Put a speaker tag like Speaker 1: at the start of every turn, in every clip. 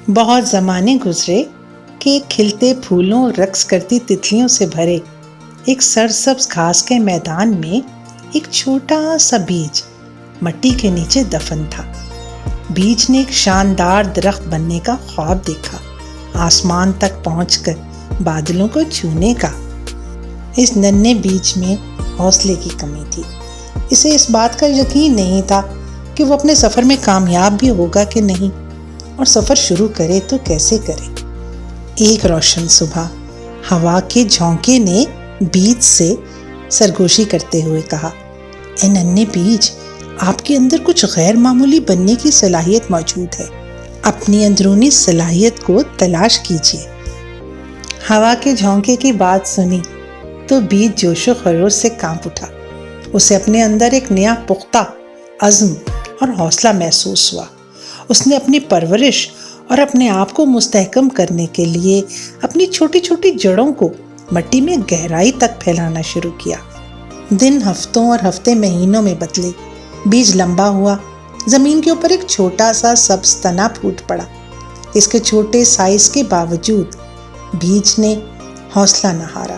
Speaker 1: بہت زمانے گزرے کہ کھلتے پھولوں رقص کرتی تتلیوں سے بھرے ایک سرسبز گھاس کے میدان میں ایک چھوٹا سا بیج مٹی کے نیچے دفن تھا۔ بیج نے ایک شاندار درخت بننے کا خواب دیکھا، آسمان تک پہنچ کر بادلوں کو چھونے کا۔ اس ننھے بیج میں حوصلے کی کمی تھی۔ اسے اس بات کا یقین نہیں تھا کہ وہ اپنے سفر میں کامیاب بھی ہوگا کہ نہیں، اور سفر شروع کرے تو کیسے کرے۔ ایک روشن صبح ہوا کے جھونکے نے بیج سے سرگوشی کرتے ہوئے کہا، اے ننھے بیج، آپ کے اندر کچھ غیر معمولی بننے کی صلاحیت موجود ہے۔ اپنی اندرونی صلاحیت کو تلاش کیجیے۔ ہوا کے جھونکے کی بات سنی تو بیج جوش و خروش سے کانپ اٹھا۔ اسے اپنے اندر ایک نیا پختہ عزم اور حوصلہ محسوس ہوا۔ اس نے اپنی پرورش اور اپنے آپ کو مستحکم کرنے کے لیے اپنی چھوٹی چھوٹی جڑوں کو مٹی میں گہرائی تک پھیلانا شروع کیا۔ دن ہفتوں اور ہفتے مہینوں میں بدلے، بیج لمبا ہوا، زمین کے اوپر ایک چھوٹا سا سبز تنا پھوٹ پڑا۔ اس کے چھوٹے سائز کے باوجود بیج نے حوصلہ نہ ہارا۔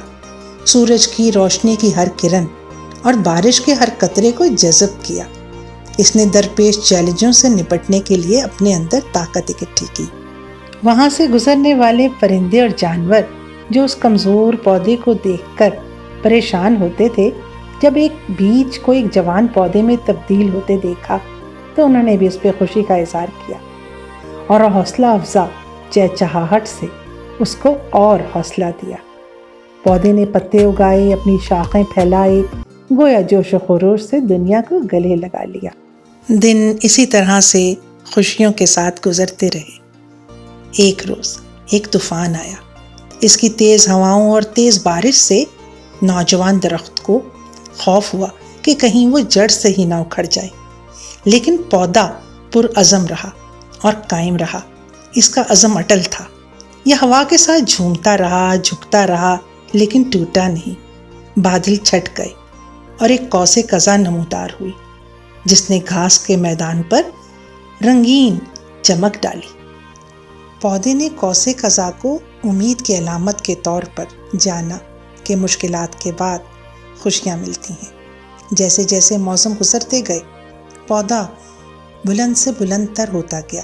Speaker 1: سورج کی روشنی کی ہر کرن اور بارش کے ہر قطرے کو جذب کیا۔ اس نے درپیش چیلنجوں سے نپٹنے کے لیے اپنے اندر طاقت اکٹھی کی۔ وہاں سے گزرنے والے پرندے اور جانور جو اس کمزور پودے کو دیکھ کر پریشان ہوتے تھے، جب ایک بیج کو ایک جوان پودے میں تبدیل ہوتے دیکھا تو انہوں نے بھی اس پہ خوشی کا اظہار کیا اور حوصلہ افزا چہچہاہٹ سے اس کو اور حوصلہ دیا۔ پودے نے پتے اگائے، اپنی شاخیں پھیلائے، گویا جوش و خروش سے دنیا کو گلے لگا لیا۔ دن اسی طرح سے خوشیوں کے ساتھ گزرتے رہے۔ ایک روز ایک طوفان آیا۔ اس کی تیز ہواؤں اور تیز بارش سے نوجوان درخت کو خوف ہوا کہ کہیں وہ جڑ سے ہی نہ اکھڑ جائے، لیکن پودا پرعزم رہا اور قائم رہا۔ اس کا عزم اٹل تھا۔ یہ ہوا کے ساتھ جھومتا رہا، جھکتا رہا، لیکن ٹوٹا نہیں۔ بادل چھٹ گئے اور ایک قوس قزح نمودار ہوئی جس نے گھاس کے میدان پر رنگین چمک ڈالی۔ پودے نے قوس قزح کو امید کی علامت کے طور پر جانا کہ مشکلات کے بعد خوشیاں ملتی ہیں۔ جیسے جیسے موسم گزرتے گئے، پودا بلند سے بلند تر ہوتا گیا۔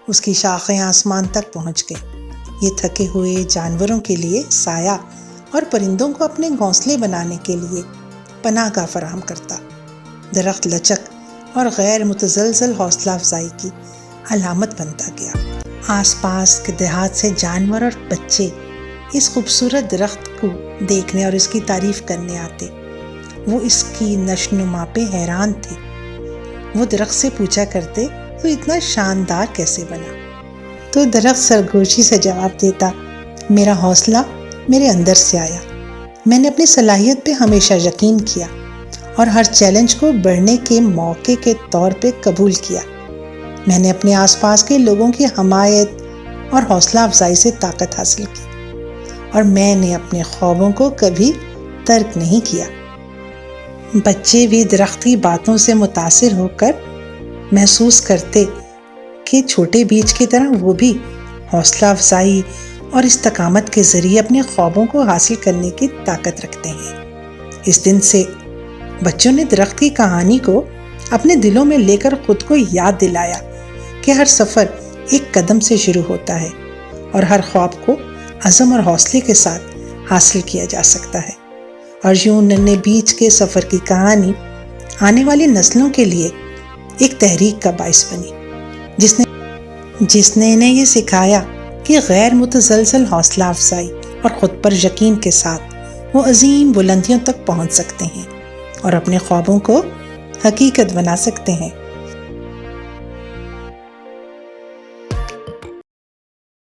Speaker 1: اس کی شاخیں آسمان تک پہنچ گئیں۔ یہ تھکے ہوئے جانوروں کے لیے سایہ اور پرندوں کو اپنے گھونسلے بنانے کے لیے پناہ گاہ فراہم کرتا۔ درخت لچک اور غیر متزلزل حوصلہ افزائی کی علامت بنتا گیا۔ آس پاس کے دیہات سے جانور اور بچے اس خوبصورت درخت کو دیکھنے اور اس کی تعریف کرنے آتے۔ وہ اس کی نشو نما پہ حیران تھے۔ وہ درخت سے پوچھا کرتے، تو اتنا شاندار کیسے بنا؟ تو درخت سرگوشی سے جواب دیتا، میرا حوصلہ میرے اندر سے آیا۔ میں نے اپنی صلاحیت پہ ہمیشہ یقین کیا اور ہر چیلنج کو بڑھنے کے موقع کے طور پہ قبول کیا۔ میں نے اپنے آس پاس کے لوگوں کی حمایت اور حوصلہ افزائی سے طاقت حاصل کی، اور میں نے اپنے خوابوں کو کبھی ترک نہیں کیا۔ بچے بھی درخت کی باتوں سے متاثر ہو کر محسوس کرتے کہ چھوٹے بیج کی طرح وہ بھی حوصلہ افزائی اور استقامت کے ذریعے اپنے خوابوں کو حاصل کرنے کی طاقت رکھتے ہیں۔ اس دن سے بچوں نے درخت کی کہانی کو اپنے دلوں میں لے کر خود کو یاد دلایا کہ ہر سفر ایک قدم سے شروع ہوتا ہے اور ہر خواب کو عزم اور حوصلے کے ساتھ حاصل کیا جا سکتا ہے۔ اور یوں ننھے بیج کے سفر کی کہانی آنے والی نسلوں کے لیے ایک تحریک کا باعث بنی، جس نے انہیں یہ سکھایا کہ غیر متزلزل حوصلہ افزائی اور خود پر یقین کے ساتھ وہ عظیم بلندیوں تک پہنچ سکتے ہیں اور اپنے خوابوں کو حقیقت بنا سکتے ہیں۔